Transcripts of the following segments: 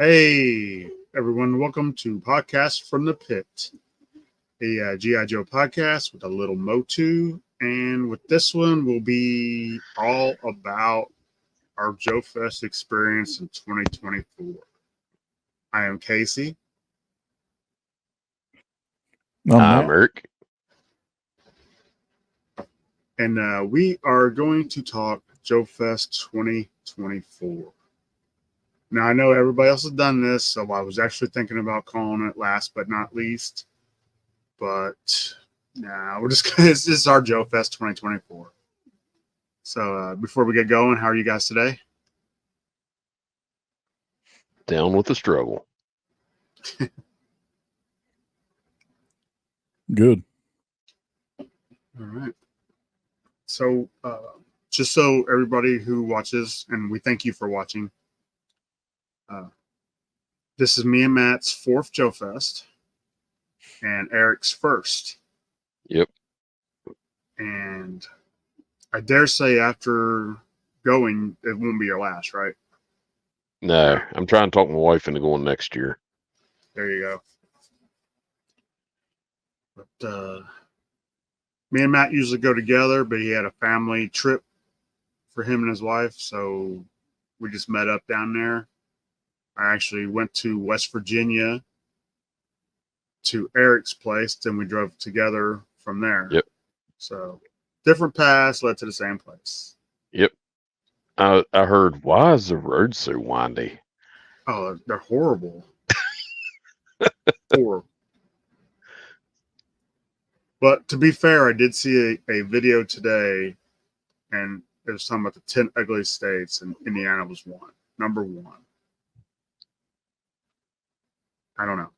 Hey, everyone, welcome to Podcast from the Pit, a G.I. Joe podcast with a little Motu. And with this one, will be all about our Joefest experience in 2024. I am Casey. I'm Eric. And we are going to talk Joefest 2024. Now, I know everybody else has done this, so I was actually thinking about calling it last but not least. But nah, we're just this is our Joe Fest 2024. So before we get going, how are you guys today? Down with the struggle. Good. All right. So just so everybody who watches, and we thank you for watching, this is me and Matt's fourth Joe Fest and Eric's first. Yep. And I dare say after going, it won't be your last, right? No, I'm trying to talk my wife into going next year. There you go. But me and Matt usually go together, but he had a family trip for him and his wife, so we just met up down there. I actually went to West Virginia to Eric's place, then we drove together from there. Yep. So different paths led to the same place. Yep. I heard, why is the road so windy? Oh, they're horrible. Horrible. But to be fair, I did see a video today, and it was talking about the 10 ugliest states, and Indiana was number one. I don't know.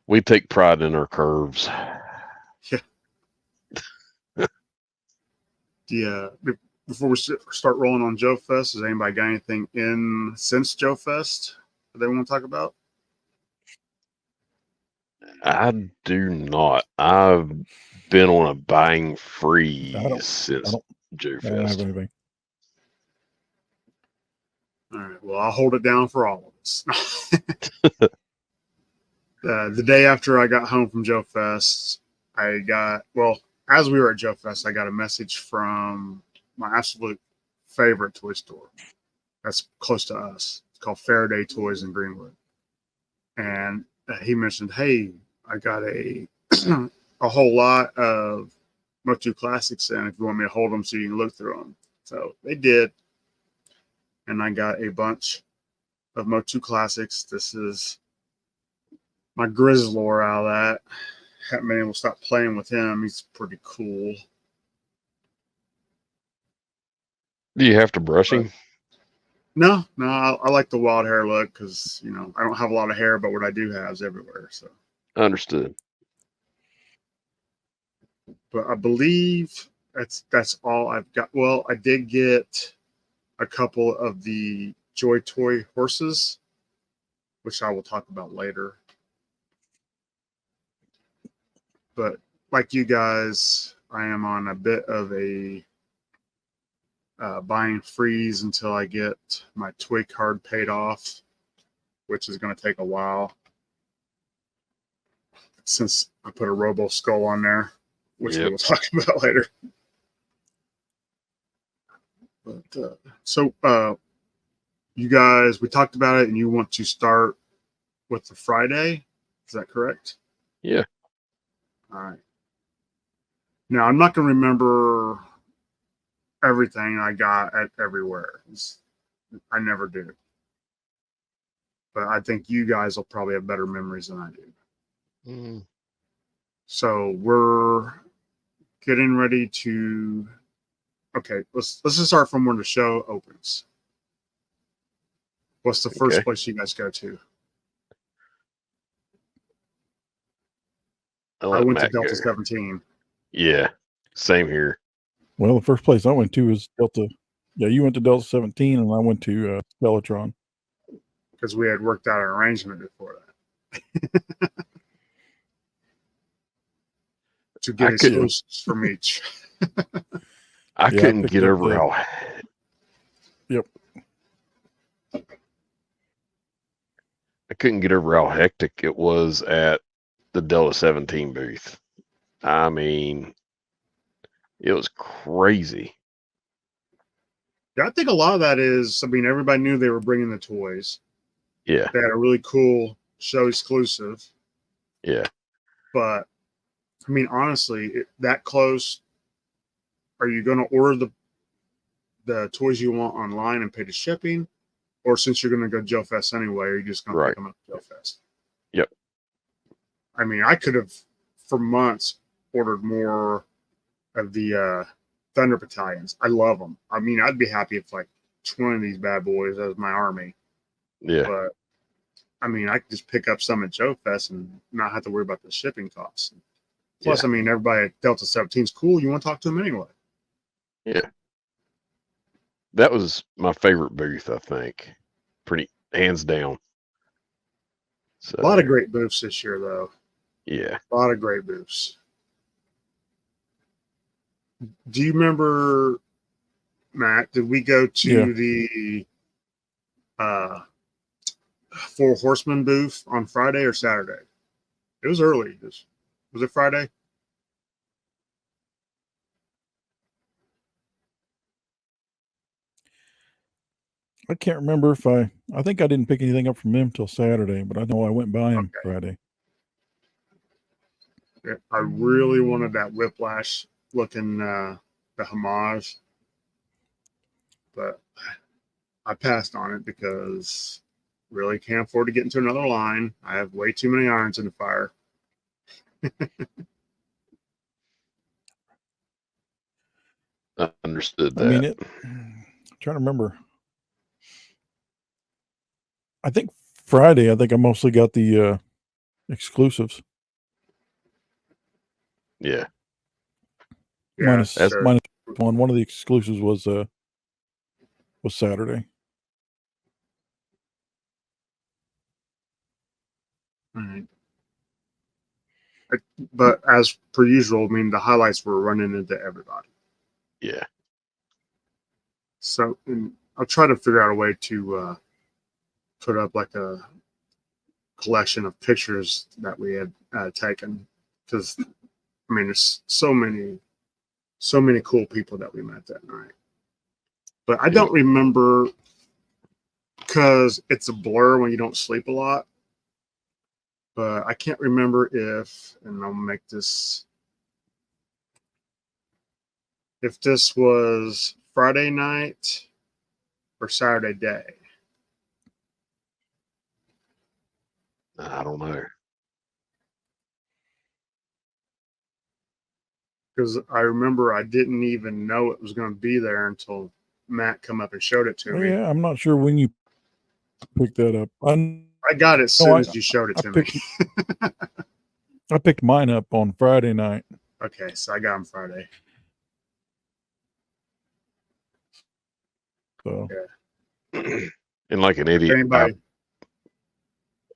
We take pride in our curves. Yeah. Before we start rolling on Joe Fest, has anybody got anything in since Joe Fest that they want to talk about? I do not. I've been on a buying freeze since Joe I don't have Fest. anything. All right. Well, I'll hold it down for all of us. The day after I got home from Joe Fest, as we were at Joe Fest, I got a message from my absolute favorite toy store that's close to us. It's called Faraday Toys in Greenwood. And he mentioned, hey, I got a whole lot of Motu Classics in if you want me to hold them so you can look through them. So they did. And I got a bunch of Motu Classics. This is my Grizzlor out of that. Haven't been able to stop playing with him. He's pretty cool. Do you have to brush him? No, I like the wild hair look because, I don't have a lot of hair, but what I do have is everywhere. So Understood. But I believe that's all I've got. Well, I did get a couple of the Joy Toy horses, which I will talk about later. But like you guys, I am on a bit of a buying freeze until I get my toy card paid off, which is going to take a while since I put a Robo Skull on there, which we will talk about later. But you guys, we talked about it, and you want to start with the Friday. Is that correct? Yeah. All right. Now, I'm not going to remember everything I got at everywhere. I never do. But I think you guys will probably have better memories than I do. Mm-hmm. So we're getting ready to. Okay, let's just start from when the show opens. What's the first place you guys go to? I went to Delta 17. Yeah, same here. Well, the first place I went to was Delta. Yeah, you went to Delta 17, and I went to Spellatron. Because we had worked out an arrangement before that. To get exclusives from each. I couldn't get over how Yep. I couldn't get over how hectic it was at the Delta 17 booth. I mean, it was crazy. Yeah, I think a lot of that is, I mean, everybody knew they were bringing the toys. Yeah, They had a really cool show exclusive, yeah, but I mean, honestly, that close, are you going to order the toys you want online and pay the shipping? Or since you're going to go Joefest anyway, are you just going to right. pick them up at Joefest? Yep. I mean, I could have, for months, ordered more of the Thunder Battalions. I love them. I mean, I'd be happy if like 20 of these bad boys as my army. Yeah, But I mean, I could just pick up some at Joefest and not have to worry about the shipping costs. Plus, yeah, I mean, everybody at Delta 17 is cool. You want to talk to them anyway. yeah. That was my favorite booth, I think. Pretty hands down. A lot of So, great booths this year, though. yeah. A lot of great booths. Do you remember, Matt? Did we go Yeah. to the uh, Four Horsemen booth on Friday or Saturday? It was early. Was it Friday? I can't remember if I think I didn't pick anything up from them till Saturday, but I know I went by him Okay. Friday. Yeah, I really wanted that Whiplash looking the homage, but I passed on it because really can't afford to get into another line. I have way too many irons in the fire. I understood I mean that. I'm trying to remember. I think Friday, I think I mostly got the exclusives. Yeah. Yeah, Minus That's sure. minus one. One of the exclusives was Saturday. All right. But as per usual, I mean, the highlights were running into everybody. yeah. So, and I'll try to figure out a way to put up like a collection of pictures that we had taken, because I mean, there's so many cool people that we met that night. But I It was, don't remember because it's a blur when you don't sleep a lot. But I can't remember and I'll make this, if this was Friday night or Saturday day. I don't know. Because I remember I didn't even know it was going to be there until Matt come up and showed it to Oh, me. yeah, I'm not sure when you picked that up. I got it as soon as you showed it to me. I picked mine up on Friday night. Okay, so I got him Friday. So Yeah. And like an If idiot, I anybody,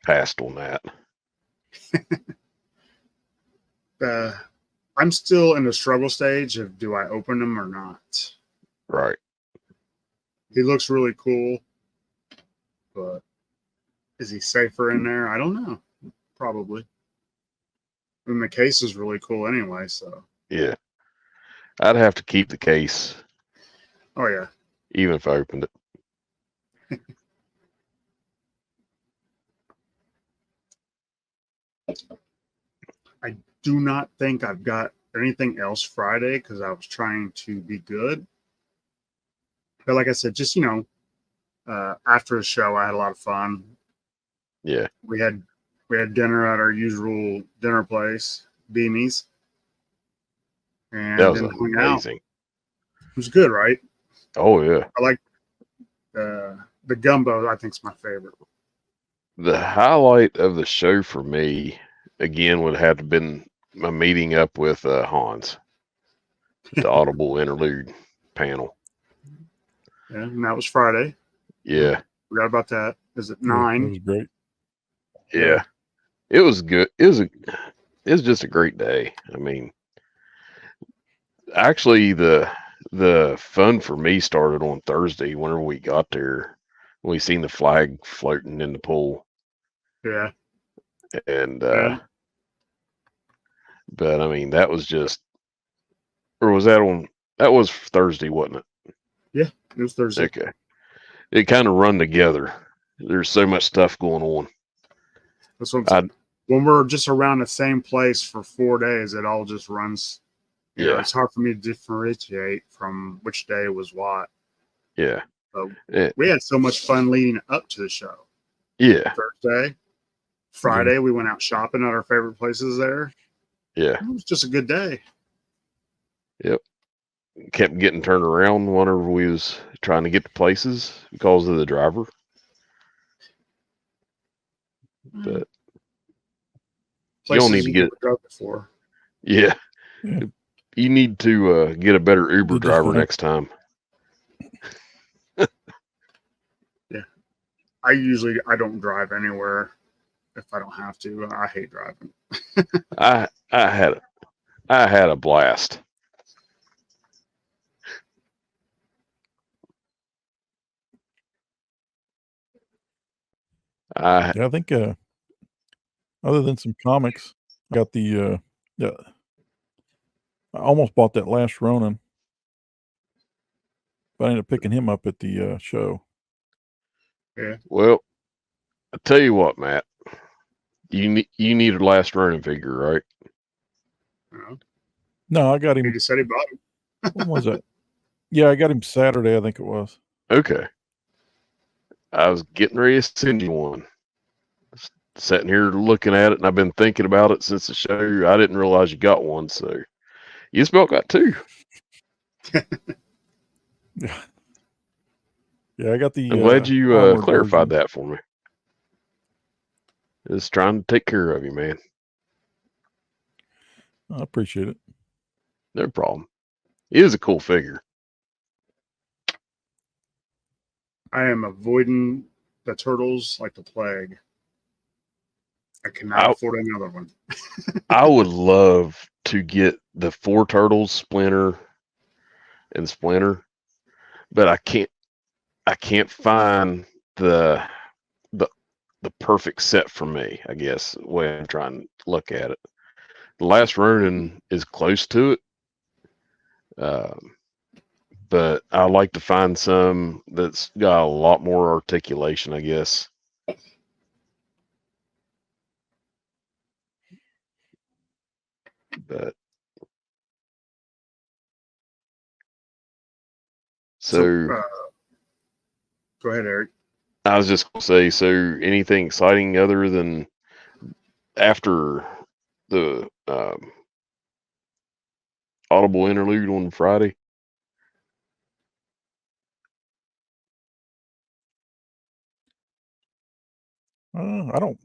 passed on that. I'm still in the struggle stage of do I open him or not. Right. He looks really cool, but is he safer in there? I don't know. Probably. And the case is really cool anyway, so. Yeah. I'd have to keep the case Oh, yeah. even if I opened it. I do not think I've got anything else Friday because I was trying to be good. But like I said, just, after the show, I had a lot of fun. Yeah. We had dinner at our usual dinner place, Beamies, and That was then hung out. amazing. It was good, right? Oh yeah. I like the gumbo. I think is my favorite. The highlight of the show for me, again, would have to been my meeting up with Hans, the Audible Interlude panel. Yeah, and that was Friday. Yeah. Forgot about that. Is it yeah, that 9? was great. Yeah. It was good. It was just a great day. I mean, actually, the the fun for me started on Thursday. Whenever we got there, we seen the flag floating in the pool, Yeah. and And but I mean that was just, or was that on? That was Thursday, wasn't it? yeah, it was Thursday. Okay, it kind of run together. There's so much stuff going on. That's what I'm saying. When we're just around the same place for 4 days, it all just runs. You know, Yeah, it's hard for me to differentiate from which day was what. yeah, But eh, we had so much fun leading up to the show. yeah, Thursday, Friday, we went out shopping at our favorite places there. yeah. It was just a good day. Yep. Kept getting turned around whenever we was trying to get to places because of the driver. But you don't Places need to you get, never drove before. yeah. Yeah. You need to get a better Uber Did just driver fine. next time. Yeah. I don't drive anywhere if I don't have to. I hate driving. I had a blast. Yeah, I think other than some comics, I got the I almost bought that last Ronin, but I ended up picking him up at the show. Yeah. Well, I tell you what, Matt, you need a last running figure, right? No, I got him. He just said he bought him. When was that? Yeah, I got him Saturday, I think it was. Okay. I was getting ready to send you one. Sitting here looking at it, and I've been thinking about it since the show. I didn't realize you got one, so you about got two. Yeah. Yeah, I got the I'm glad you armored clarified version. that for me. Just trying to take care of you, man. I appreciate it. No problem. It is a cool figure. I am avoiding the turtles like the plague. I cannot I afford another one. I would love to get the four turtles, Splinter and Splinter, but I can't find the the the perfect set for me, I guess, the way I'm trying to look at it. The Last Ronin is close to it. But I like to find some that's got a lot more articulation, I guess. But So, so go ahead, Eric. I was just gonna say, so anything exciting other than after the audible interlude on Friday?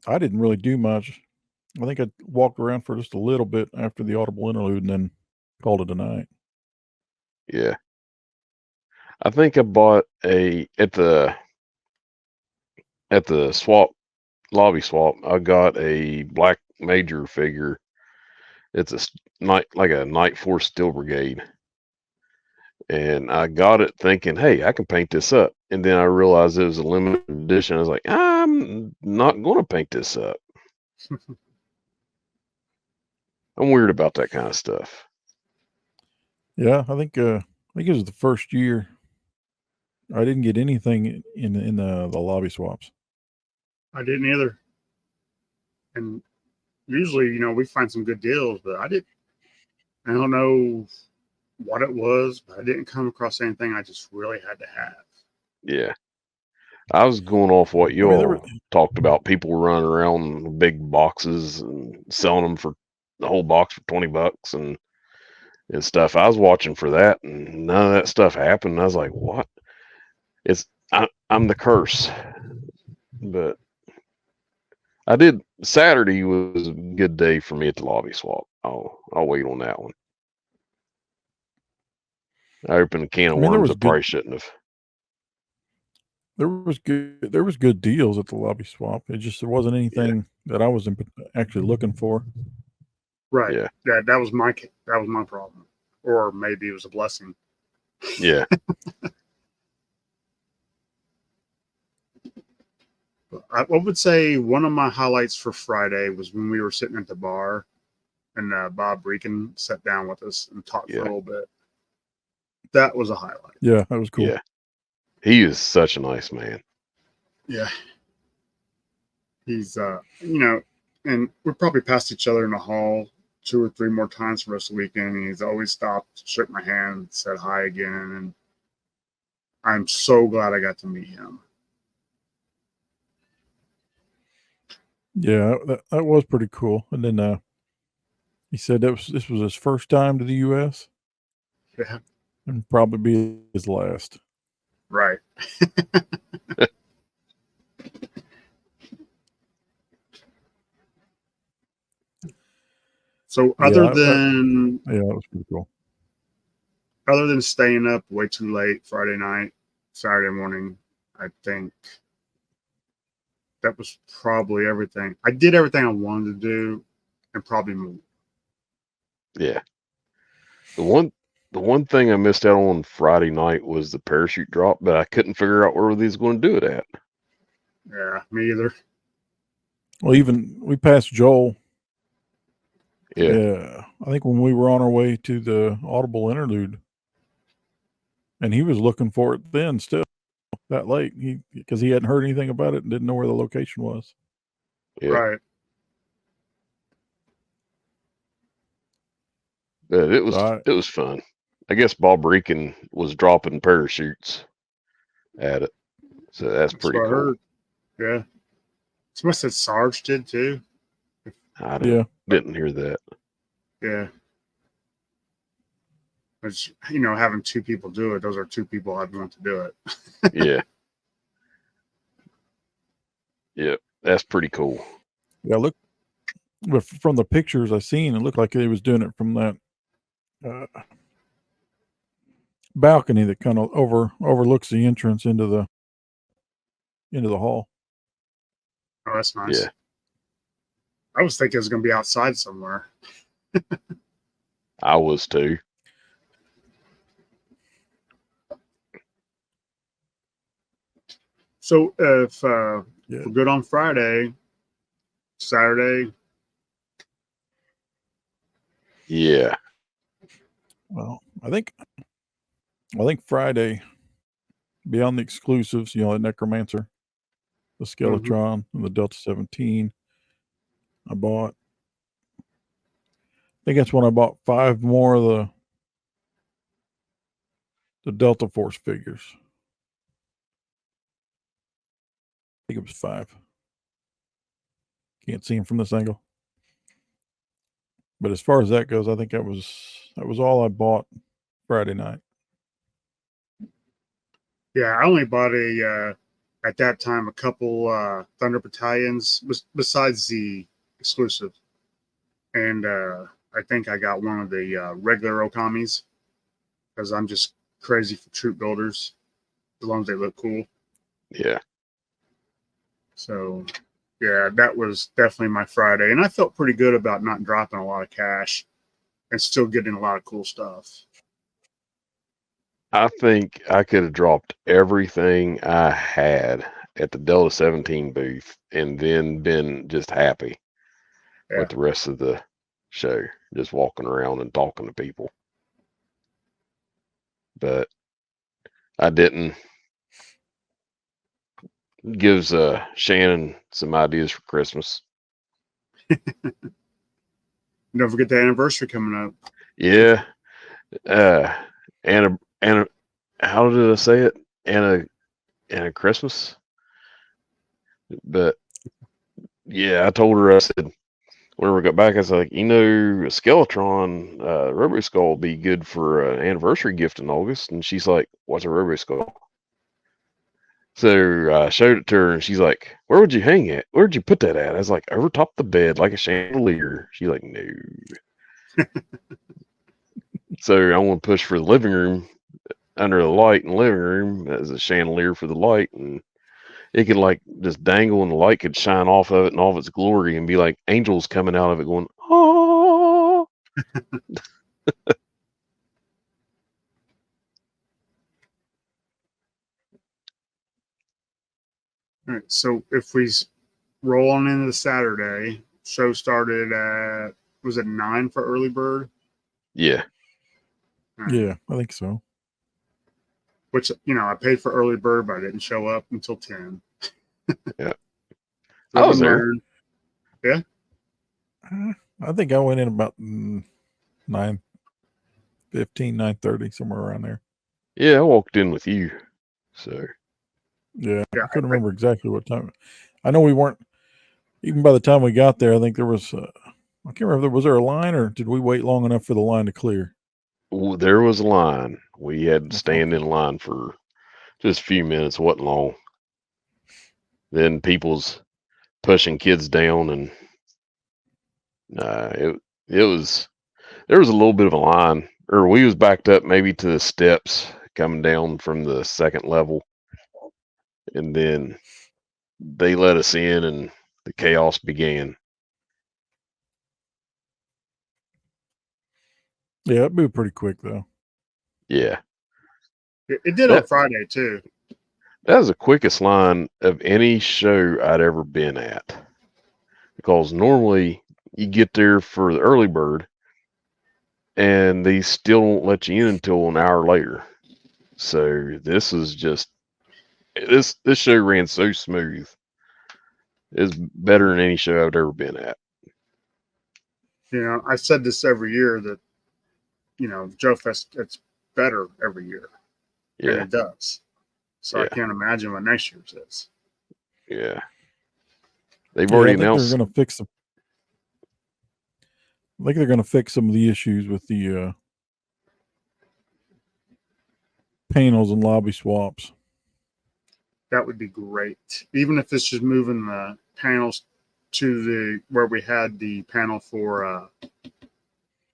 I didn't really do much. I think I walked around for just a little bit after the audible interlude and then called it a night. Yeah, I think I bought at the swap lobby swap. I got a Black Major figure. It's a Night Force Steel Brigade. And I got it thinking, hey, I can paint this up. And then I realized it was a limited edition. I was like, I'm not going to paint this up. I'm weird about that kind of stuff. Yeah, I think it was the first year I didn't get anything in the lobby swaps. I didn't either. And usually, we find some good deals, but I don't know what it was, but I didn't come across anything I just really had to have. Yeah. I was going off what you all talked about. People running around with big boxes and selling them for the whole box for $20 and stuff. I was watching for that, and none of that stuff happened. I was like, what? I'm the curse. But I did. Saturday was a good day for me at the lobby swap. I'll wait on that one. I opened a can of worms I probably shouldn't have. There was good deals at the lobby swap. It just there wasn't anything that I was actually looking for. Right. Yeah. That was my problem, or maybe it was a blessing. Yeah. I would say one of my highlights for Friday was when we were sitting at the bar and Bob Reekin sat down with us and talked for a little bit. That was a highlight. Yeah, that was cool. Yeah. He is such a nice man. Yeah. He's, and we probably passed each other in the hall 2 or 3 more times for the rest of the weekend. And he's always stopped, shook my hand, said hi again. And I'm so glad I got to meet him. Yeah, that was pretty cool. And then he said this was his first time to the U.S. Yeah. And probably be his last. Right. So other than that was pretty cool. Other than staying up way too late Friday night, Saturday morning, I think that was probably everything. I did everything I wanted to do and probably more. Yeah. The one thing I missed out on Friday night was the parachute drop, but I couldn't figure out where these going to do it at. Yeah, me either. Well, even we passed Joel. Yeah. I think when we were on our way to the Audible interlude, and he was looking for it then still that late. Because he hadn't heard anything about it and didn't know where the location was. Yeah. Right. But it was fun. I guess Bob Reekin was dropping parachutes at it. So that's pretty what cool. I heard. Yeah. Somebody said Sarge did too. I didn't hear that. Yeah. Which, having 2 people do it, those are 2 people I'd want to do it. Yeah. Yeah, that's pretty cool. Yeah, look, but from the pictures I seen, it looked like he was doing it from that balcony that kind of overlooks the entrance into the hall. Oh, that's nice. Yeah. I was thinking it was going to be outside somewhere. I was too. So if we're good on Friday, Saturday. Yeah. Well, I think Friday, beyond the exclusives, the Necromancer, the Skeletron, and the Delta 17, I think that's when I bought 5 more of the Delta Force figures. I think it was 5. Can't see them from this angle. But as far as that goes, I think that was all I bought Friday night. Yeah, I only bought at that time a couple Thunder Battalions besides the exclusive, and I think I got one of the regular Okamis because I'm just crazy for troop builders as long as they look cool. Yeah. So, yeah, that was definitely my Friday, and I felt pretty good about not dropping a lot of cash and still getting a lot of cool stuff. I think I could have dropped everything I had at the Delta 17 booth and then been just happy with the rest of the show, just walking around and talking to people. But I didn't. Gives Shannon some ideas for Christmas. Don't forget the anniversary coming up. Yeah. Anna, how did I say it? Anna Christmas. But yeah, I told her, I said, whenever we got back, I was like, a Skeletron Robo Skull will be good for an anniversary gift in August. And she's like, what's a Robo Skull? So I showed it to her, and she's like, where would you hang it? Where'd you put that at? I was like, over top the bed, like a chandelier. She's like, no. So I want to push for the living room, under the light in the living room as a chandelier for the light, and it could like just dangle, and the light could shine off of it in all of its glory and be like angels coming out of it going, oh. All right, so if we roll on into the Saturday, show started at, was it 9 for early bird? Yeah. All right. Yeah, I think so. Which, I paid for early bird, but I didn't show up until 10. Yeah. Live I was and there. learn. Yeah. I think I went in about 9:15, 9:30, somewhere around there. Yeah, I walked in with you. So Yeah, Yeah, I couldn't remember exactly what time. I know we weren't, even by the time we got there, I think there was, I can't remember, was there a line or did we wait long enough for the line to clear? there was a line. We had to stand Okay. in line for just a few minutes. Wasn't long. Then people's pushing kids down, and it was, there was a little bit of a line, or we was backed up maybe to the steps coming down from the second level, and then they let us in, and the chaos began. Yeah, it moved pretty quick though. Yeah, it did on that Friday too. that was the quickest line of any show I'd ever been at, because normally you get there for the early bird, and they still won't let you in until an hour later. So this is just, this show ran so smooth. It's better than any show I've ever been at. I said this every year that, Joefest gets better every year, and Yeah, it does. So I yeah, can't imagine what next year's is. yeah. They've Yeah, already I think they're announced. going to fix I think they're going to fix some of the issues with the panels and lobby swaps. That would be great. Even if it's just moving the panels to the where we had the panel for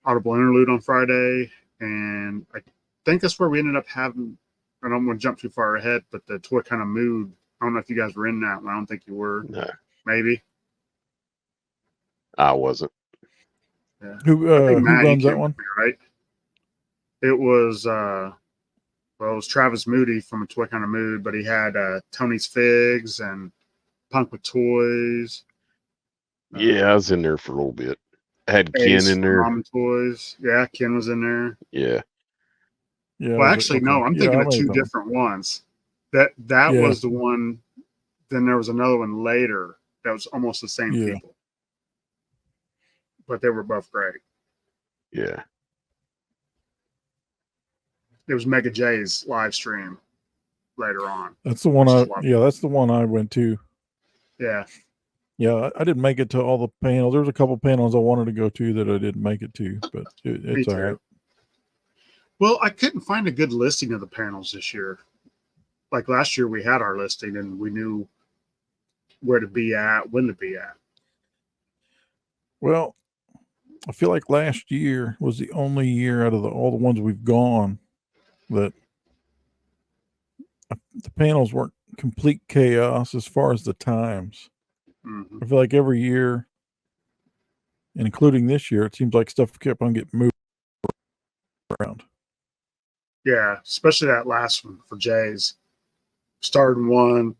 Audible Interlude on Friday, and I think that's where we ended up having. I don't want to jump too far ahead, but the toy kind of moved. I don't know if you guys were in that one. I don't think you were. No, Maybe. I wasn't. Yeah. Who I think who Matt, you runs that came one? with me, right? It was well, it was Travis Moody from A Toy Kind of Mood, but he had Tony's Figs and Punk with Toys. Yeah, I was in there for a little bit. I had Ken Ace in from Mom there. and Toys. Yeah, Ken was in there. Yeah, Yeah, Well, was it? actually, Okay. no, I'm Yeah, thinking I of may have two done one. different ones. That Yeah. was the one. Then there was another one later that was almost the same Yeah. people, but they were both great. yeah. It was Mega J's live stream later on. That's the one Which is a lot. that's the one I went to. Yeah. Yeah, I didn't make it to all the panels. There was a couple panels I wanted to go to that I didn't make it to, but it's all right. Well, I couldn't find a good listing of the panels this year. Like last year, we had our listing and we knew where to be at, when to be at. Well, I feel like last year was the only year out of all the ones we've gone that the panels weren't complete chaos as far as the times. Mm-hmm. I feel like every year, and including this year, it seems like stuff kept on getting moved around. Yeah, especially that last one for Jay's. Started one.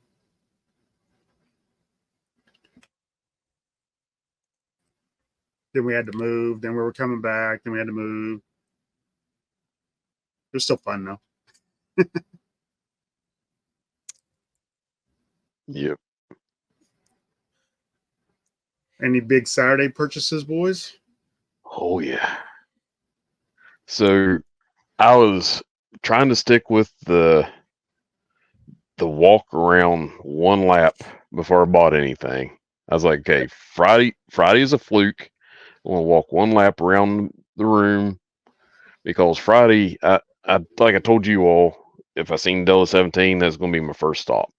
Then we had to move. Then we were coming back. Then we had to move. It was still fun though. Yep. Any big Saturday purchases, boys? Oh yeah. So I was trying to stick with the walk around one lap before I bought anything. I was like, okay, Friday is a fluke. I'm gonna walk one lap around the room, because Friday, I like I told you all, if I seen Della 17, that's gonna be my first stop.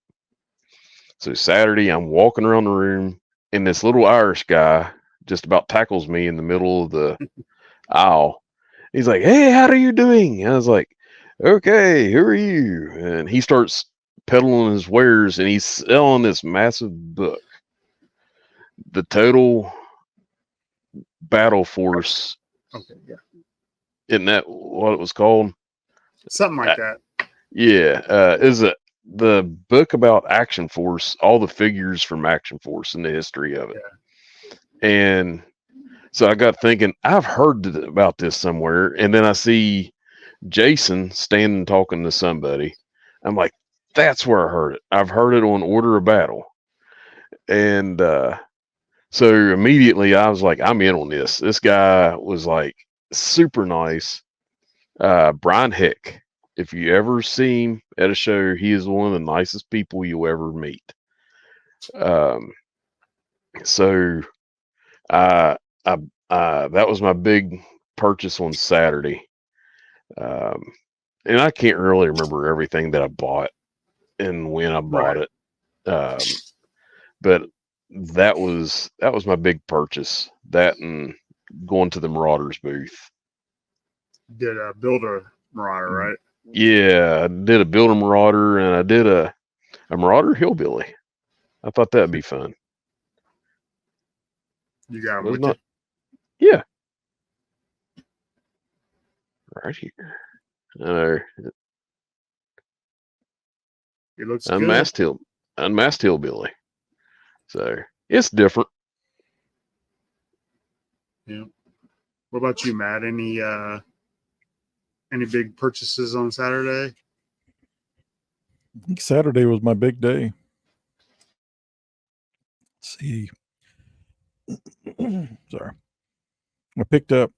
So Saturday, I'm walking around the room, and this little Irish guy just about tackles me in the middle of the aisle. He's like, "Hey, how are you doing?" And I was like, "Okay, who are you?" And he starts peddling his wares, and he's selling this massive book, The Total Battle Force. Okay, yeah. Isn't that what it was called? Something like that. Yeah, is a the book about Action Force, all the figures from Action Force and the history of it. Yeah. And so I got thinking, I've heard about this somewhere. And then I see Jason standing talking to somebody. I'm like, that's where I heard it. I've heard it on Order of Battle. And so immediately I was like, I'm in on this. This guy was like super nice. Brian Hick. If you ever see him at a show, he is one of the nicest people you'll ever meet. So I, that was my big purchase on Saturday. And I can't really remember everything that I bought and when I bought it. But that was my big purchase. That and going to the Marauders booth. Did a Builder Marauder, right? Yeah, I did a Builder Marauder and I did a Marauder Hillbilly. I thought that'd be fun. You got them with you? Yeah. Right here. It looks Unmasked good. Unmasked Hillbilly. So it's different. Yeah. What about you, Matt? Any big purchases on Saturday? I think Saturday was my big day. Let's see. Sorry. I picked up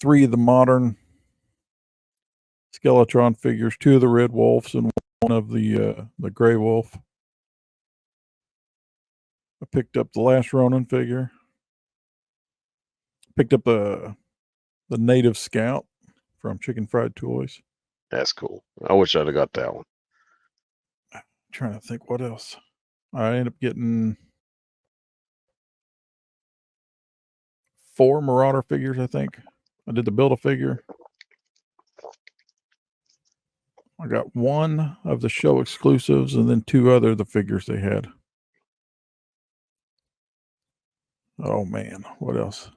3 of the modern Skeletron figures, 2 of the Red Wolves, and 1 of the Gray Wolf. I picked up the Last Ronin figure. Picked up the Native Scout from Chicken Fried Toys. That's cool. I wish I'd have got that one. I'm trying to think what else. I ended up getting 4 Marauder figures, I think. I did the Build-A-Figure. I got 1 of the show exclusives and then 2 other the figures they had. Oh man, what else?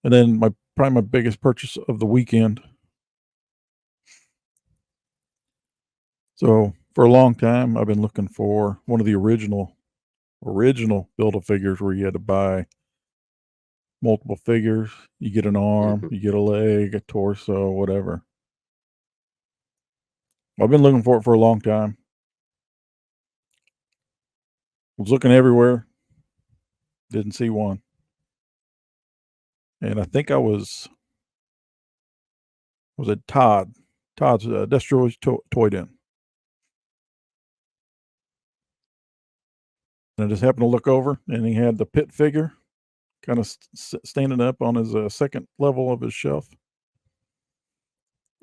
And then probably my biggest purchase of the weekend. So for a long time, I've been looking for one of the original Build-A-Figures where you had to buy multiple figures. You get an arm, you get a leg, a torso, whatever. I've been looking for it for a long time. Was looking everywhere. Didn't see one. And I think I was it Todd's Destroy's Toy Den. And I just happened to look over, and he had the pit figure kind of standing up on his second level of his shelf.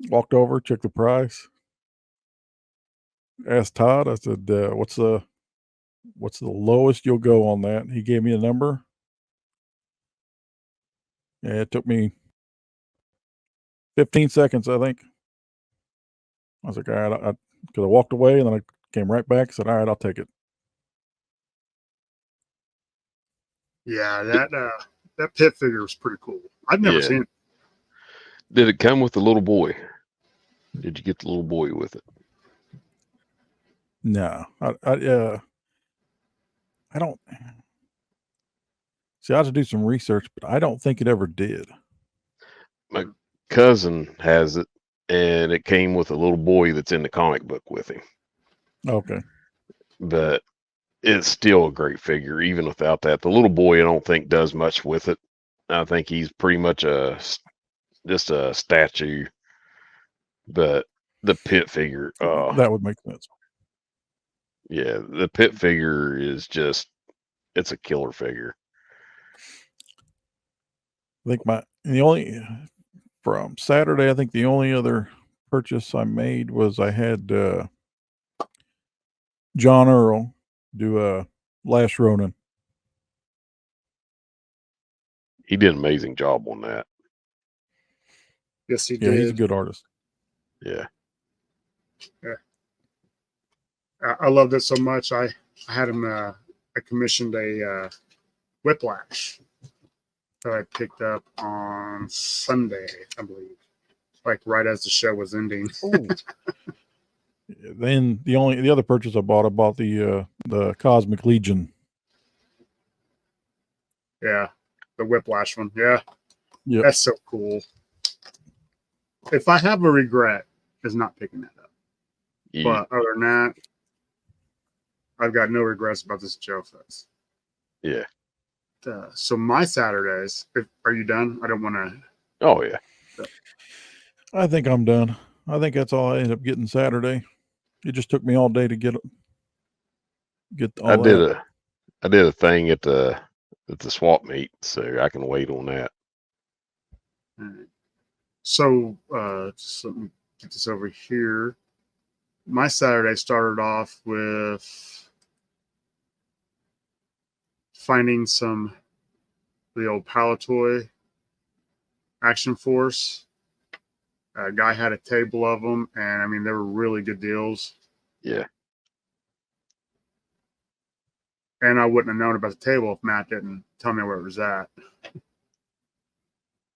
Walked over, checked the price. Asked Todd, I said, what's the lowest you'll go on that? He gave me a number. And it took me 15 seconds, I think. I was like, all right, because I walked away and then I came right back and said, all right, I'll take it. Yeah, that pit figure was pretty cool. I've never seen it. Did it come with the little boy? Did you get the little boy with it? No, I don't. See, I had to do some research, but I don't think it ever did. My cousin has it, and it came with a little boy that's in the comic book with him. Okay. But it's still a great figure, even without that. The little boy, I don't think, does much with it. I think he's pretty much just a statue. But the pit figure, that would make sense. Yeah, the pit figure is it's a killer figure. I think from Saturday, I think the only other purchase I made was I had John Earl do a Last Ronin. He did an amazing job on that. Yes, he did. Yeah, he's a good artist. Yeah. I loved it so much. I had him. I commissioned a Whiplash that I picked up on Sunday, I believe. like right as the show was ending. Then the other purchase I bought the Cosmic Legion. Yeah, the Whiplash one. Yeah, Yep. That's so cool. If I have a regret, is not picking that up. Yeah. But other than that, I've got no regrets about this Joefest. Yeah. So my Saturdays, are you done? I don't want to. Oh yeah. I think I'm done. I think that's all I ended up getting Saturday. It just took me all day to get all that. I did a thing at the swap meet, so I can wait on that. All right. So just let me get this over here. My Saturday started off with finding some of the old Palatoy Action Force. A guy had a table of them, and I mean, they were really good deals. Yeah. And I wouldn't have known about the table if Matt didn't tell me where it was at.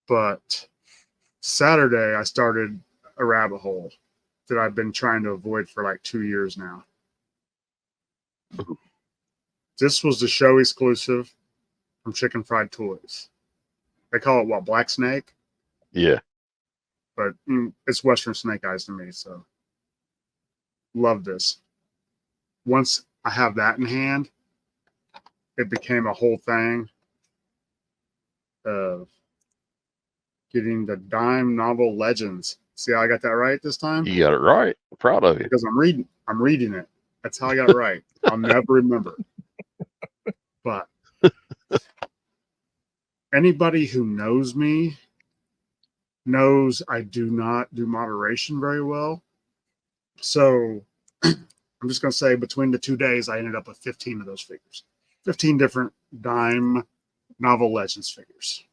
But Saturday, I started a rabbit hole that I've been trying to avoid for like 2 years now. This was the show exclusive from Chicken Fried Toys. They call it what, Black Snake? Yeah. But it's Western Snake Eyes to me, so love this. Once I have that in hand, it became a whole thing of getting the Dime Novel Legends. See how I got that right this time? You got it right. I'm proud of you. Because I'm reading it. That's how I got it right. I'll never remember. But anybody who knows me knows I do not do moderation very well. So I'm just going to say between the 2 days, I ended up with 15 of those figures. 15 different Dime Novel Legends figures.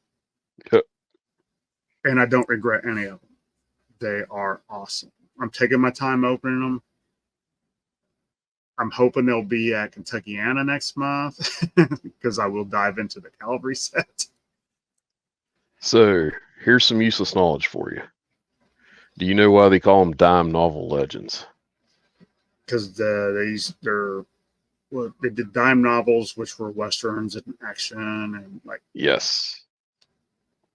Yep. And I don't regret any of them. They are awesome. I'm taking my time opening them. I'm hoping they'll be at Kentuckiana next month because I will dive into the Calvary set. So here's some useless knowledge for you. Do you know why they call them Dime Novel Legends? Because they did dime novels, which were westerns and action and like. Yes.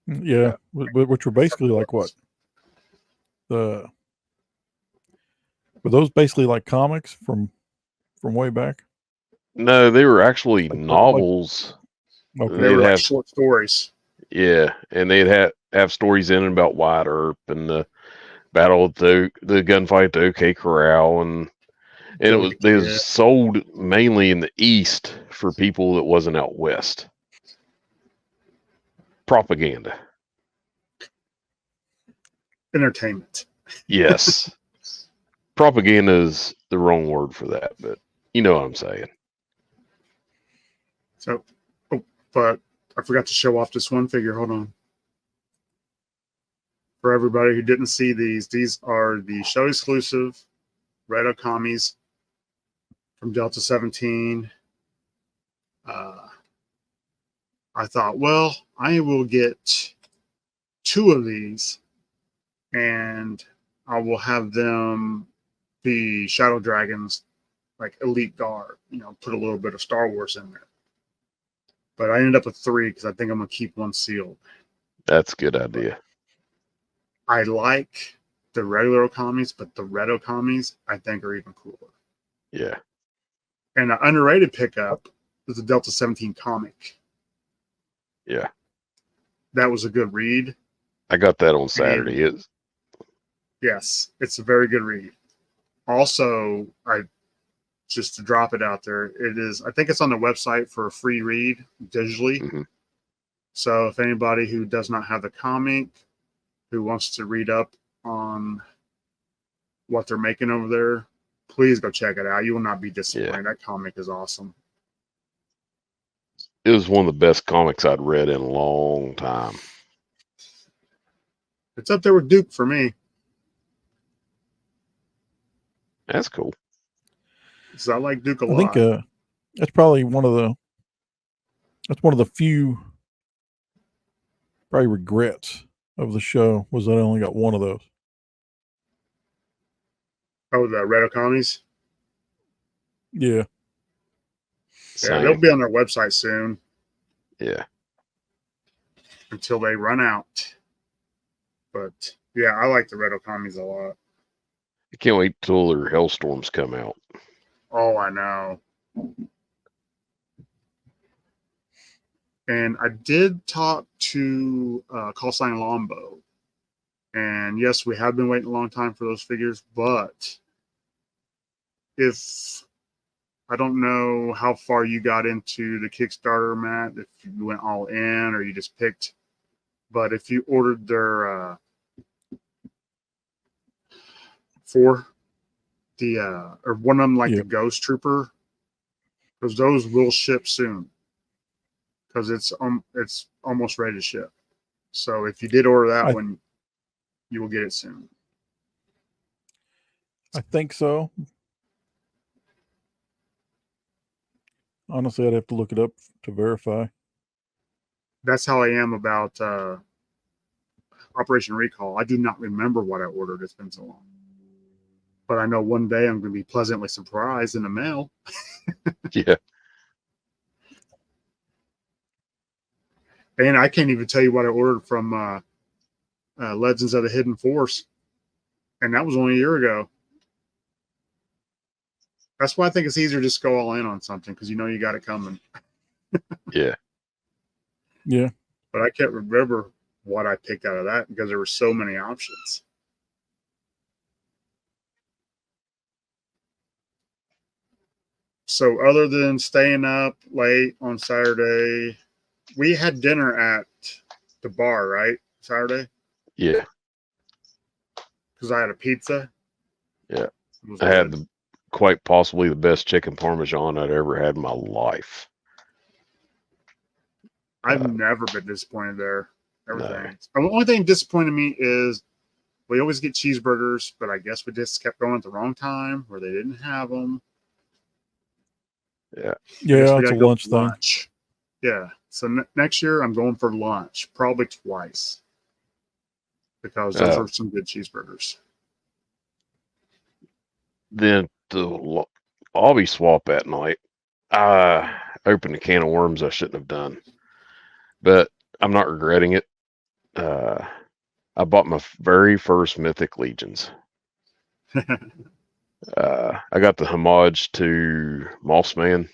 Yeah, which were basically like what? Were those basically like comics from way back? No, they were actually novels. Okay. They were like short stories. Yeah, and they'd have stories in and about Wyatt Earp and the battle at the gunfight at the OK Corral, and it was sold mainly in the East for people that wasn't out West. Propaganda. Entertainment. Yes. Propaganda is the wrong word for that, but you know what I'm saying. So, but I forgot to show off this one figure. Hold on. For everybody who didn't see these are the show exclusive Red Okamis from Delta 17. I thought, well, I will get 2 of these and I will have them be Shadow Dragons, like Elite Guard, put a little bit of Star Wars in there. But I ended up with 3 because I think I'm going to keep one sealed. That's a good idea. I like the regular Okamis, but the Red Okamis I think are even cooler. Yeah. And an underrated pickup is the Delta 17 comic. Yeah. That was a good read. I got that on Saturday. Yes, it's a very good read. Also, just to drop it out there, I think it's on the website for a free read digitally. Mm-hmm. So if anybody who does not have the comic, who wants to read up on what they're making over there, please go check it out. You will not be disappointed. Yeah. That comic is awesome. It was one of the best comics I'd read in a long time. It's up there with Duke for me. That's cool. So I like Duke a lot. I think that's probably one of the few probably regrets of the show was that I only got one of those. Oh, the Red Economies? Yeah. Yeah, Same. they'll be on their website soon. Yeah. Until they run out. But yeah, I like the Red Economies a lot. I can't wait till their Hellstorms come out. Oh, I know. And I did talk to Call Sign Lombo. And yes, we have been waiting a long time for those figures, but if I don't know how far you got into the Kickstarter, Matt, if you went all in or you just picked, but if you ordered their for the or one of them like the Ghost Trooper, because those will ship soon, because it's almost ready to ship. So if you did order that one, you will get it soon. I think so. Honestly, I'd have to look it up to verify. That's how I am about Operation Recall. I do not remember what I ordered. It's been so long. But I know one day I'm going to be pleasantly surprised in the mail. Yeah. And I can't even tell you what I ordered from Legends of the Hidden Force. And that was only a year ago. That's why I think it's easier to just go all in on something, because you know you got it coming. Yeah. Yeah. But I can't remember what I picked out of that because there were so many options. So other than staying up late on Saturday, we had dinner at the bar, right? Saturday? Yeah. Because I had a pizza. Yeah. I had quite possibly the best chicken parmesan I'd ever had in my life. I've never been disappointed there. Everything. No. The only thing disappointed me is we always get cheeseburgers, but I guess we just kept going at the wrong time where they didn't have them. Yeah. Yeah, it's a lunch thing. Yeah. So next year I'm going for lunch, probably twice, because those are some good cheeseburgers. Then the lobby swap at night, I opened a can of worms I shouldn't have done, but I'm not regretting it. I bought my very first Mythic Legions. I got the homage to Mossman.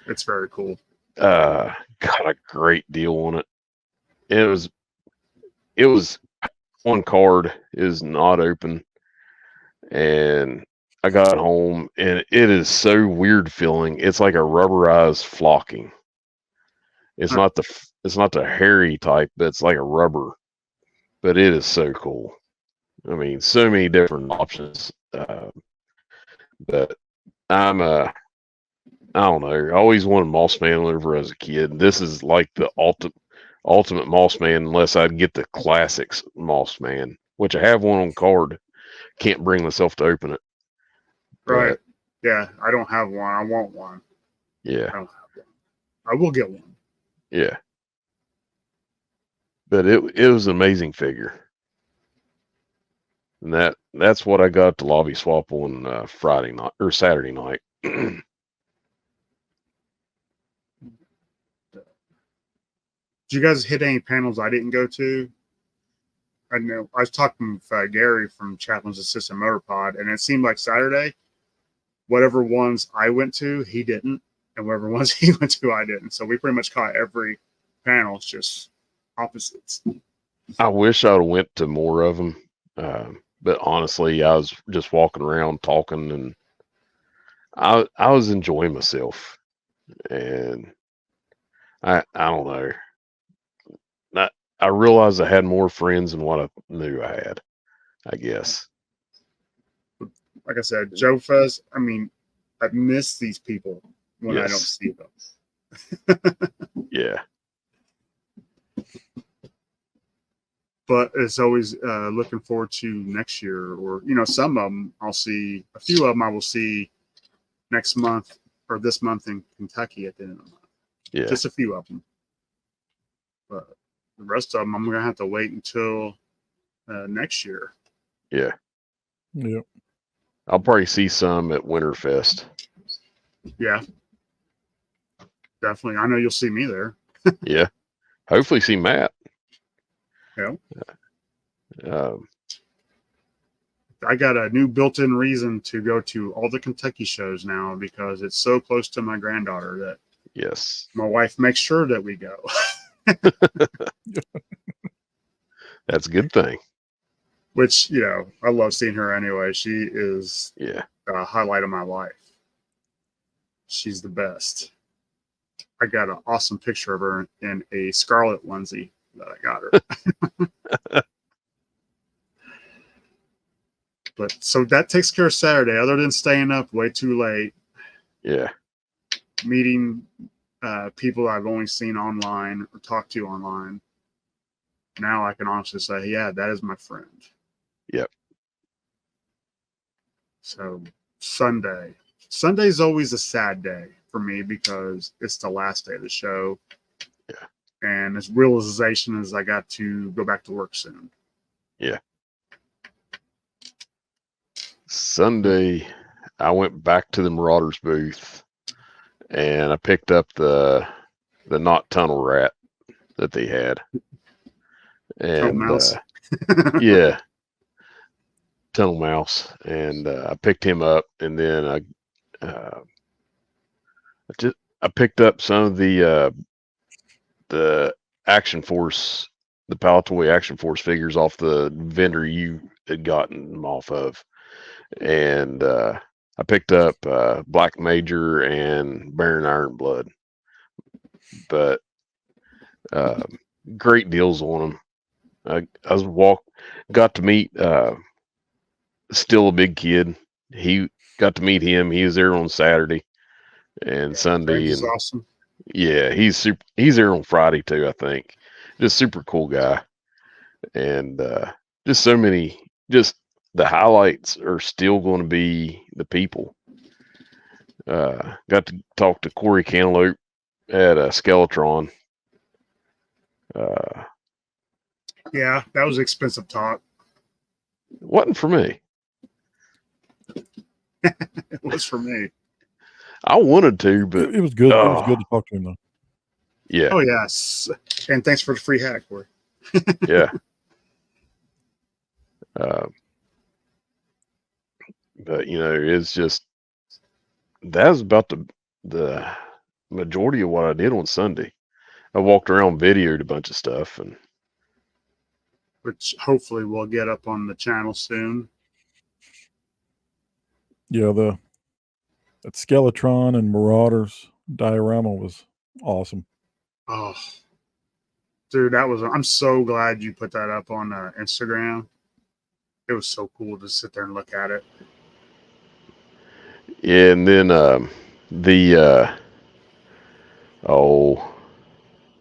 It's very cool. Got a great deal on it. It was one card is not open, and I got home and it is so weird feeling. It's like a rubberized flocking. It's not the hairy type, but it's like a rubber. But it is so cool. I mean, so many different options. But I don't know. I always wanted Mossman over as a kid. This is like the ultimate Mossman, unless I'd get the classics Mossman, which I have one on card. Can't bring myself to open it. Right. Yeah, I don't have one. I want one. Yeah. I don't have one. I will get one. Yeah. But it was an amazing figure. And that's what I got to lobby swap on Friday night or Saturday night. Did you guys hit any panels I didn't go to? I know I was talking with Gary from Chaplin's Assistant Motor Pod, and it seemed like Saturday, whatever ones I went to, he didn't, and whatever ones he went to, I didn't. So we pretty much caught every panel. It's just opposites. I wish I would went to more of them, but honestly, I was just walking around talking, and I was enjoying myself, and I don't know. I realized I had more friends than what I knew I had, I guess. Like I said, Joefest, I mean, I miss these people when I don't see them. Yeah. But it's always looking forward to next year, or some of them I'll see. A few of them I will see next month or this month in Kentucky at the end of the month. Yeah. Just a few of them. But the rest of them I'm gonna have to wait until next year. Yeah. Yep. I'll probably see some at Winterfest. Yeah, definitely. I know you'll see me there. Yeah. Hopefully see Matt. Yeah. Um, I got a new built-in reason to go to all the Kentucky shows now because it's so close to my granddaughter that yes. my wife makes sure that we go. That's a good thing. Which, you know, I love seeing her anyway. She is Yeah. the highlight of my life. She's the best. I got an awesome picture of her in a scarlet onesie that I got her. But so that takes care of Saturday, other than staying up way too late, Yeah. meeting people I've only seen online or talked to online. Now I can honestly say, yeah, that is my friend. Yep. So Sunday's always a sad day for me because it's the last day of the show. Yeah. And this realization is I got to go back to work soon. Yeah. Sunday, I went back to the Marauders booth and I picked up the not tunnel rat that they had. And mouse. yeah, tunnel mouse. And I picked him up, and then I picked up some of the Action Force, the Palatoy Action Force figures off the vendor you had gotten them off of. And I picked up Black Major and Baron Ironblood. But great deals on them. I got to meet Still a Big Kid. He got to meet him. He was there on Saturday and Sunday, Frankie's and awesome. yeah, he's there on Friday too, I think. Just super cool guy. And just so many, just the highlights are still going to be the people. Got to talk to Corey Cantaloupe at Skeletron. Yeah, that was expensive talk. Wasn't for me. It was for me. I wanted to, but it was good. It was good to talk to him though. Yeah. Oh yes, and thanks for the free hack, Corey. Yeah. But you know, it's just that was about the majority of what I did on Sunday. I walked around, videoed a bunch of stuff, and which hopefully we'll get up on the channel soon. Yeah, that Skeletron and Marauders diorama was awesome. Oh, dude, I'm so glad you put that up on Instagram. It was so cool to sit there and look at it. yeah, and then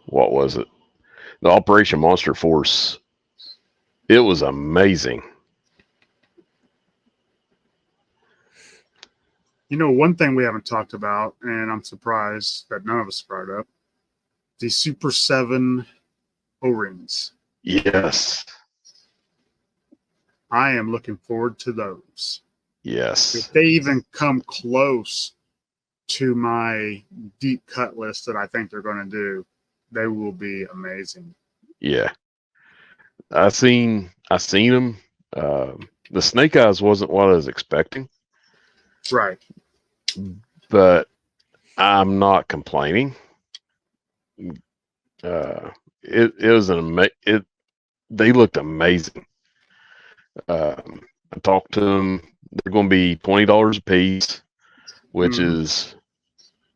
what was it? The Operation Monster Force. It was amazing. You know, one thing we haven't talked about, and I'm surprised that none of us brought up, the Super 7 O-rings. Yes. I am looking forward to those. Yes. If they even come close to my deep cut list that I think they're going to do, they will be amazing. Yeah. I seen them. The Snake Eyes wasn't what I was expecting. Right. But I'm not complaining. It was they looked amazing. I talked to them. They're going to be $20 a piece, which is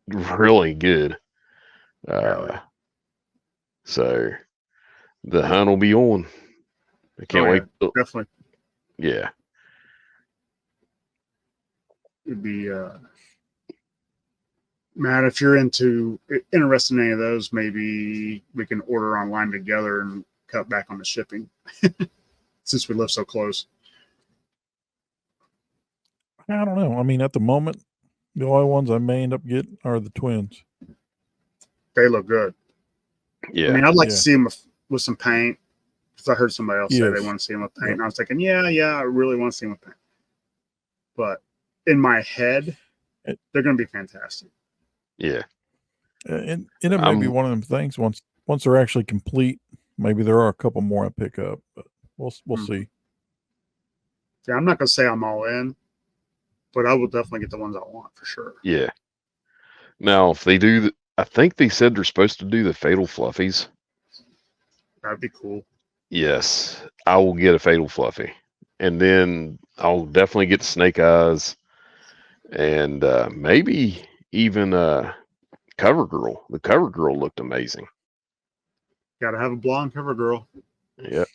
really good. So the hunt will be on. I can't wait. Definitely. Yeah. It'd be Matt, if you're interested in any of those, maybe we can order online together and cut back on the shipping since we live so close. I don't know. I mean, at the moment, the only ones I may end up getting are the twins. They look good. Yeah. I mean, I'd like to see them with some paint because I heard somebody else say Yes. they want to see them with paint. And I was thinking, yeah, I really want to see them with paint. but in my head, they're going to be fantastic. Yeah. And it may be one of them things. Once they're actually complete, maybe there are a couple more I pick up, but we'll see. Yeah, I'm not going to say I'm all in, but I will definitely get the ones I want for sure. Yeah. Now, if they do, I think they said they're supposed to do the Fatal Fluffies. That'd be cool. Yes, I will get a Fatal Fluffy, and then I'll definitely get Snake Eyes, and maybe even Cover Girl. The Cover Girl looked amazing. Got to have a blonde Cover Girl. Yep.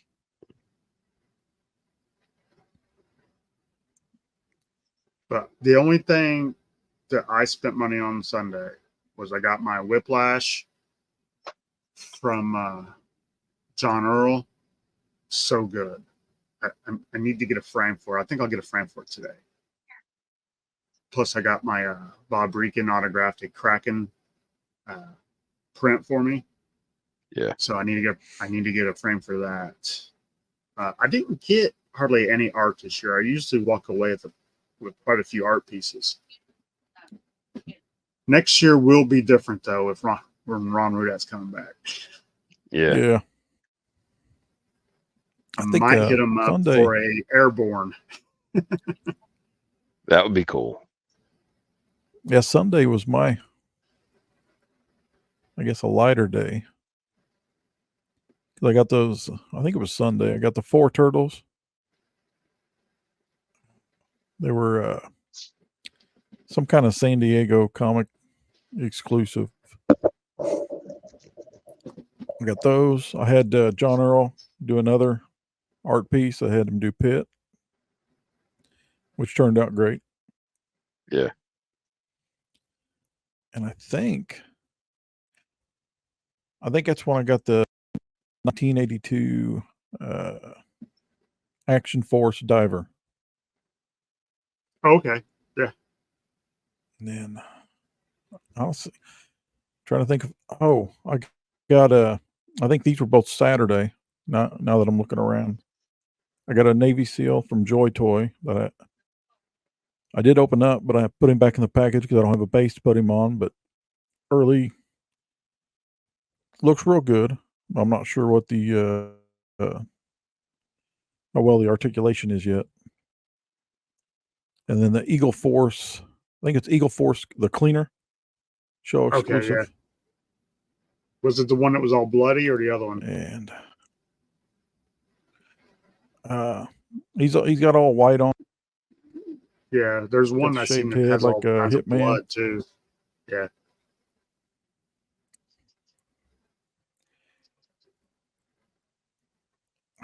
But the only thing that I spent money on Sunday was I got my Whiplash from John Earl. So good. I need to get a frame for it. I think I'll get a frame for it today. Plus, I got my Bob Reekin autographed a Kraken print for me. Yeah. So I need to get a frame for that. I didn't get hardly any art this year. I usually walk away with quite a few art pieces. Next year will be different though when Ron Rudet's coming back. Yeah. I might hit him up Sunday, for a Airborne. That would be cool. Yeah, Sunday was I guess, a lighter day. I got those, I think it was Sunday. I got the 4 turtles. They were some kind of San Diego comic exclusive. I got those. I had John Earl do another art piece. I had him do Pitt, which turned out great. Yeah. And I think that's when I got the 1982 Action Force Diver. Okay. Yeah. And then I'll see. Trying to think of. I got I think these were both Saturday. Now that I'm looking around, I got a Navy SEAL from Joy Toy that I did open up, but I put him back in the package because I don't have a base to put him on. But early looks real good. I'm not sure what the how well the articulation is yet. And then the Eagle Force, I think it's Eagle Force, the cleaner show exclusive. Okay, yeah. Was it the one that was all bloody or the other one? And he's got all white on. Yeah, there's one I seen that head, has like all kinds of Hitman. blood too. Yeah.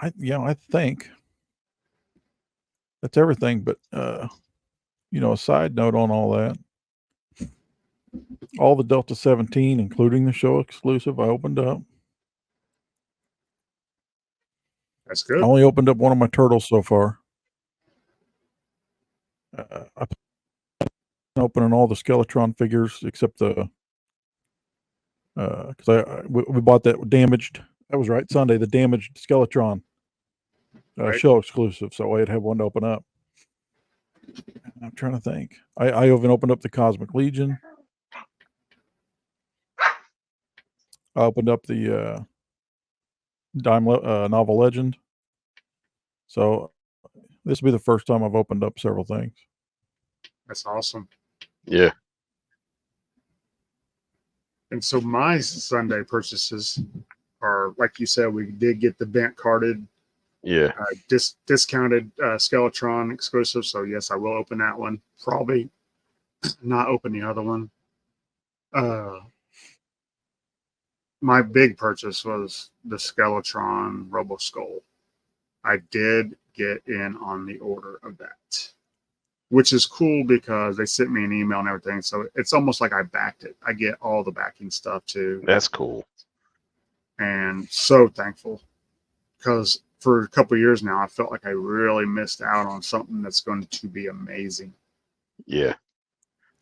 I think that's everything. But a side note on all that, all the Delta 17, including the show exclusive, I opened up. That's good. I only opened up one of my turtles so far. I'm opening all the Skeletron figures except the because we bought that damaged. That was right, Sunday, the damaged Skeletron Right. show exclusive. So I'd have one to open up. I'm trying to think. I even opened up the Cosmic Legion. I opened up the Dime Novel Legend. So this will be the first time I've opened up several things. That's awesome. Yeah. And so my Sunday purchases are, like you said, we did get the bent carded, discounted Skeletron exclusive. So yes, I will open that one. Probably not open the other one. My big purchase was the Skeletron Robo Skull. I did get in on the order of that, which is cool because they sent me an email and everything. So it's almost like I backed it. I get all the backing stuff too. That's cool. And so thankful because for a couple of years now, I felt like I really missed out on something that's going to be amazing. Yeah.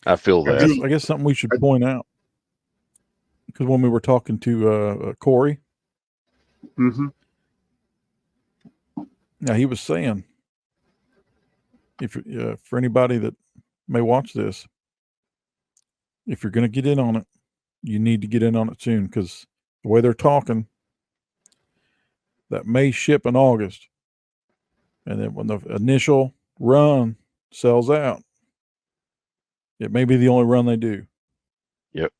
I feel that. I guess something we should point out, because when we were talking to Corey, mm-hmm. now he was saying if for anybody that may watch this, if you're going to get in on it, you need to get in on it soon, because the way they're talking, that may ship in August. And then when the initial run sells out, it may be the only run they do. Yep.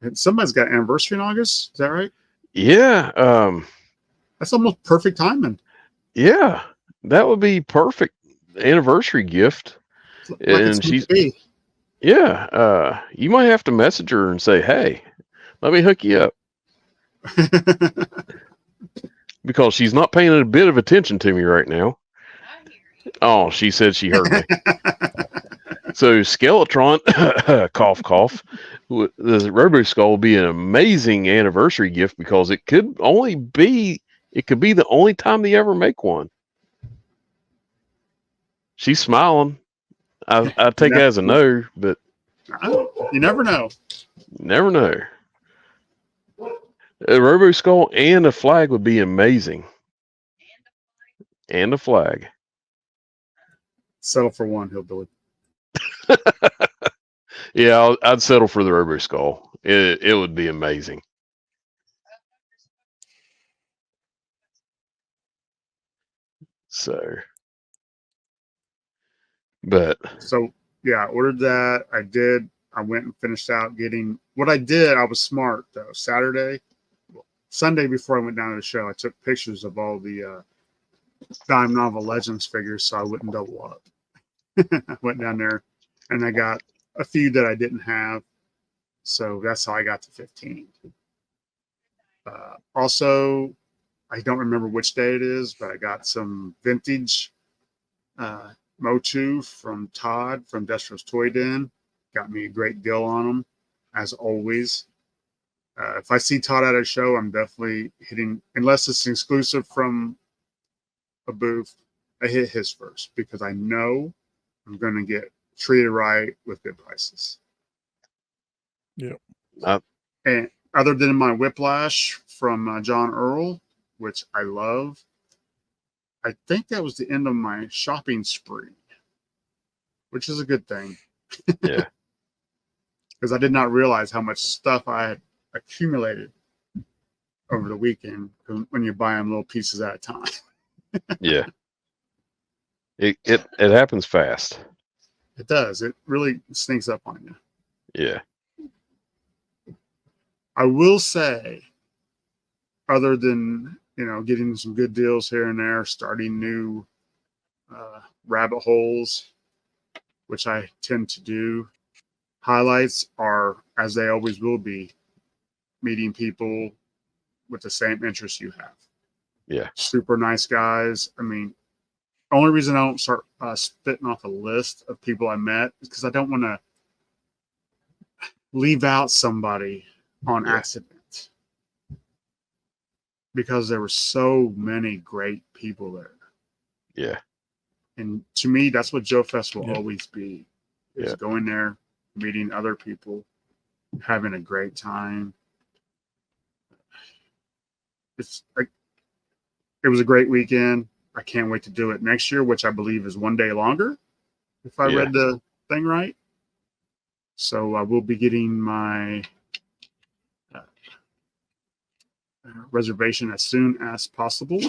And somebody's got anniversary in August. Is that right? Yeah. That's almost perfect timing. Yeah. That would be perfect anniversary gift. Like And she's, yeah. You might have to message her and say, hey, let me hook you up. Because she's not paying a bit of attention to me right now. Oh, she said she heard me. So Skeletron, cough, cough. The Robo Skull will be an amazing anniversary gift because it could be the only time they ever make one. She's smiling. I take it as a no, but you never know. Never know. A Robo Skull and a flag would be amazing. And a flag. Settle for one, Hillbilly. Yeah, I'd settle for the Robo Skull. It would be amazing. So yeah, I ordered that. I went and finished out getting what I did. I was smart though. Sunday before I went down to the show, I took pictures of all the Dime Novel Legends figures so I wouldn't double up. I went down there and I got a few that I didn't have. So that's how I got to 15. Also, I don't remember which day it is, but I got some vintage Motu from Todd from Destro's Toy Den. Got me a great deal on them, as always. If I see Todd at a show, I'm definitely hitting, unless it's exclusive from a booth, I hit his first because I know I'm going to get treated right with good prices. Yeah. And other than my Whiplash from John Earl, which I love, I think that was the end of my shopping spree, which is a good thing. Yeah. Because I did not realize how much stuff I had accumulated over the weekend when you buy them little pieces at a time. Yeah. It happens fast. It does. It really sneaks up on you. Yeah. I will say, other than, getting some good deals here and there, starting new rabbit holes, which I tend to do, highlights are, as they always will be, meeting people with the same interests you have. Yeah. Super nice guys. I mean, only reason I don't start spitting off a list of people I met is because I don't want to leave out somebody on accident. Because there were so many great people there. Yeah. And to me, that's what Joefest will always be. Is going there, meeting other people, having a great time. It was a great weekend. I can't wait to do it next year, which I believe is one day longer, if I read the thing right. So I will be getting my reservation as soon as possible,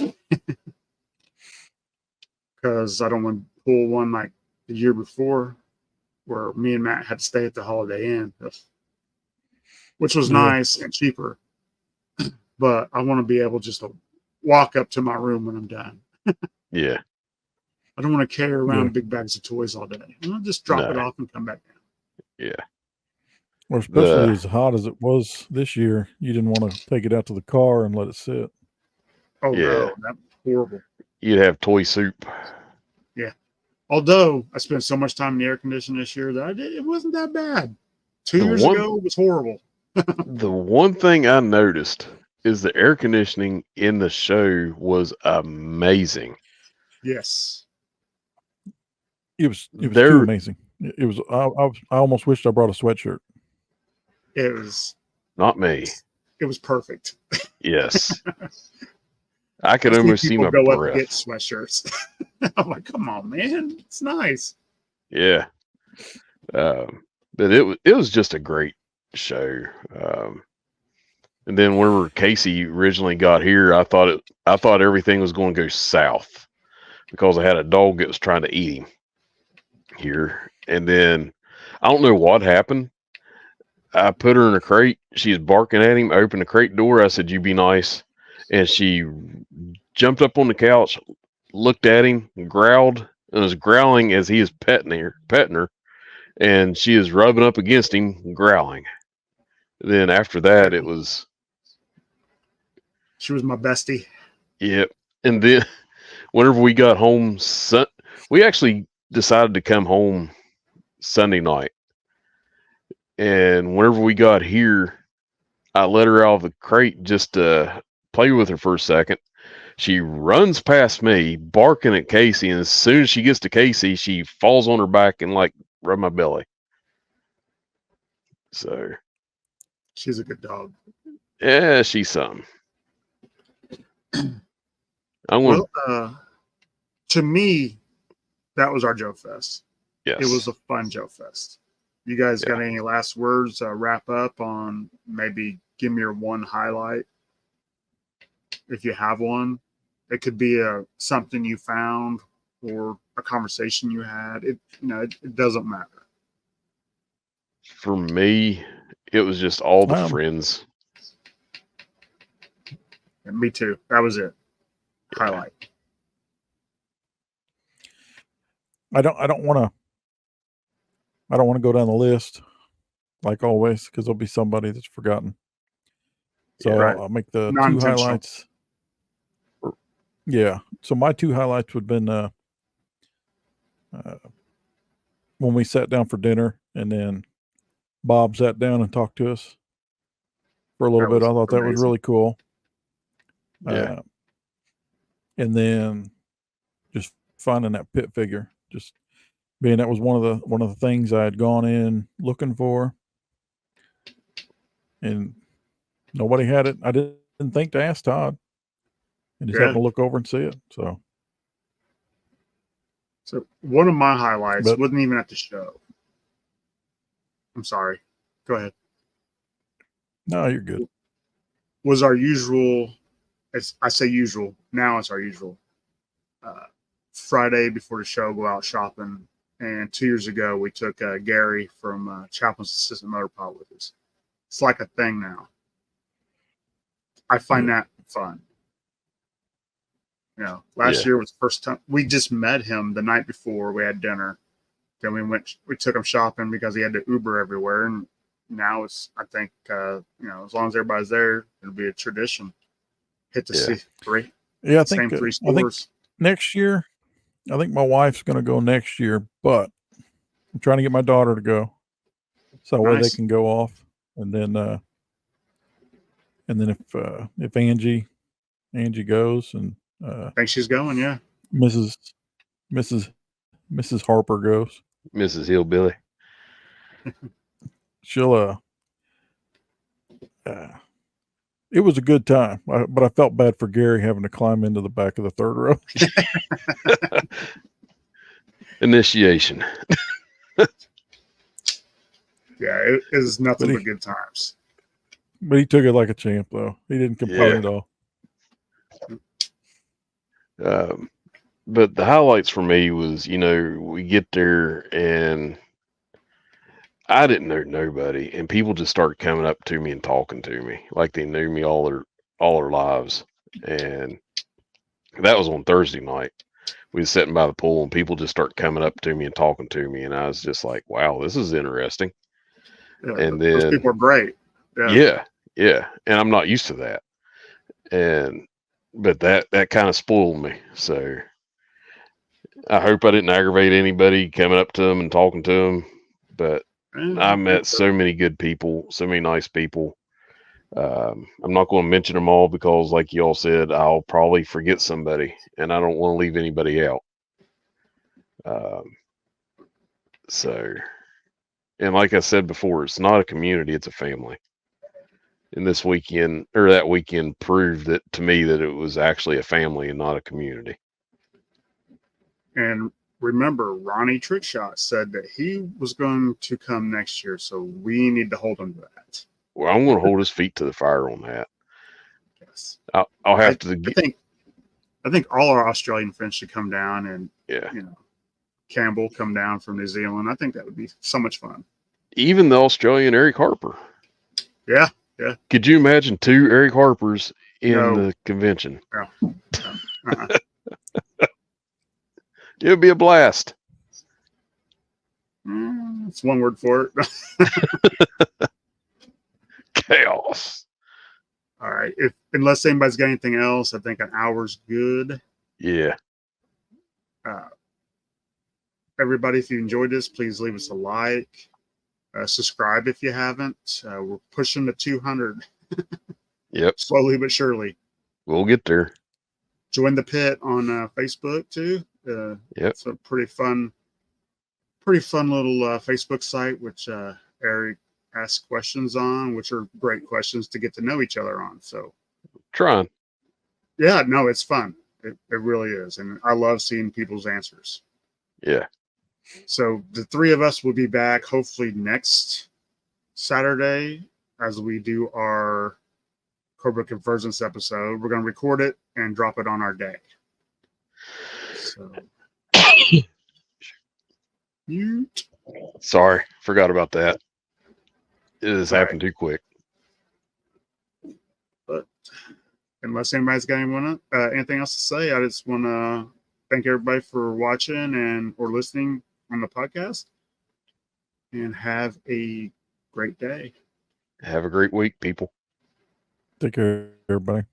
because I don't want to pull one like the year before where me and Matt had to stay at the Holiday Inn, which was nice and cheaper. But I want to be able just to walk up to my room when I'm done. Yeah. I don't want to carry around big bags of toys all day. I'll just drop it off and come back down. Yeah. Or especially as hot as it was this year, you didn't want to take it out to the car and let it sit. Oh, no, that was horrible. You'd have toy soup. Yeah. Although I spent so much time in the air conditioner this year that it wasn't that bad. 2 years ago, it was horrible. The one thing I noticed is the air conditioning in the show was amazing. Yes. It was too amazing. It was. I almost wished I brought a sweatshirt. It was not me. It was perfect. Yes. I could I see almost see people my go up and get breath. sweatshirts. I'm like, come on, man, it's nice. Yeah. But it was just a great show. And then whenever Casey originally got here, I thought everything was going to go south because I had a dog that was trying to eat him here. And then I don't know what happened. I put her in a crate. She's barking at him. I opened the crate door. I said, "You be nice." And she jumped up on the couch, looked at him, growled, and was growling as he is petting her. And she is rubbing up against him, growling. Then after that, it was. She was my bestie. Yep. And then whenever we got home, we actually decided to come home Sunday night. And whenever we got here, I let her out of the crate just to play with her for a second. She runs past me, barking at Casey, and as soon as she gets to Casey, she falls on her back and like rub my belly. So She's a good dog. yeah, she's something. Well, to me, that was our Joefest. Yes. It was a fun Joefest. You guys got any last words? Wrap up on maybe give me your one highlight, if you have one. It could be something you found or a conversation you had. It doesn't matter. For me, it was just all the friends. And me too. That was it. Highlight. I don't want to go down the list like always because there'll be somebody that's forgotten. So I'll make the two highlights. Yeah. So my two highlights would have been when we sat down for dinner and then Bob sat down and talked to us for a little bit. I thought that was really cool. Yeah. And then just finding that pit figure, just being that was one of the things I had gone in looking for, and nobody had it. I didn't think to ask Todd, and just happened to look over and see it. So one of my highlights wasn't even at the show. I'm sorry. Go ahead. No, you're good. Was our usual, I say usual, now it's our usual, Friday before the show, go out shopping. And 2 years ago, we took Gary from Chaplin's Assistant Motor Pilot with us. It's like a thing now. I find that fun. Last year was the first time we just met him the night before we had dinner. Then we took him shopping because he had to Uber everywhere. And now it's, I think, as long as everybody's there, it'll be a tradition. Hit the C3. Yeah, same three stores. I think next year, I think my wife's going to go next year, but I'm trying to get my daughter to go so that way they can go off. And then if Angie goes and I think she's going, yeah. Mrs. Harper goes. Mrs. Hillbilly. She'll it was a good time, but I felt bad for Gary having to climb into the back of the third row. Initiation. Yeah, it is nothing but good times. But he took it like a champ, though. He didn't complain at all. But the highlights for me was, we get there and I didn't know nobody, and people just started coming up to me and talking to me like they knew me all their lives. And that was on Thursday night. We were sitting by the pool, and people just start coming up to me and talking to me, and I was just like, "Wow, this is interesting." Yeah, and those then people are great. Yeah, and I'm not used to that. But that kind of spoiled me. So I hope I didn't aggravate anybody coming up to them and talking to them. But I met so many good people, so many nice people. I'm not going to mention them all because, like y'all said, I'll probably forget somebody, and I don't want to leave anybody out. And like I said before, it's not a community; it's a family. And this weekend, or that weekend, proved that to me that it was actually a family and not a community. And remember, Ronnie Trickshot said that he was going to come next year, so we need to hold him to that. Well, I'm going to hold his feet to the fire on that. Yes, I'll have to get. I think all our Australian friends should come down, and Yeah, Campbell come down from New Zealand. I think that would be so much fun. even the Australian Eric Harper. Yeah. Could you imagine 2 Eric Harpers in No. the convention? No. It would be a blast. It's one word for it. Chaos. All right. Unless anybody's got anything else, I think an hour's good. Yeah. Everybody, if you enjoyed this, please leave us a like. Subscribe if you haven't. We're pushing to 200. Yep. Slowly but surely. We'll get there. Join the pit on Facebook too. Yep. It's a pretty fun little Facebook site, which Eric asks questions on, which are great questions to get to know each other on. So Trying. Yeah, no, it's fun. It really is. And I love seeing people's answers. Yeah. So the 3 of us will be back hopefully next Saturday as we do our Cobra Convergence episode. We're going to record it and drop it on our day. So, mute. Sorry, forgot about that. It has happened too quick. But unless anybody's got anything else to say, I just want to thank everybody for watching or listening on the podcast, and have a great day. Have a great week, people. Take care, everybody.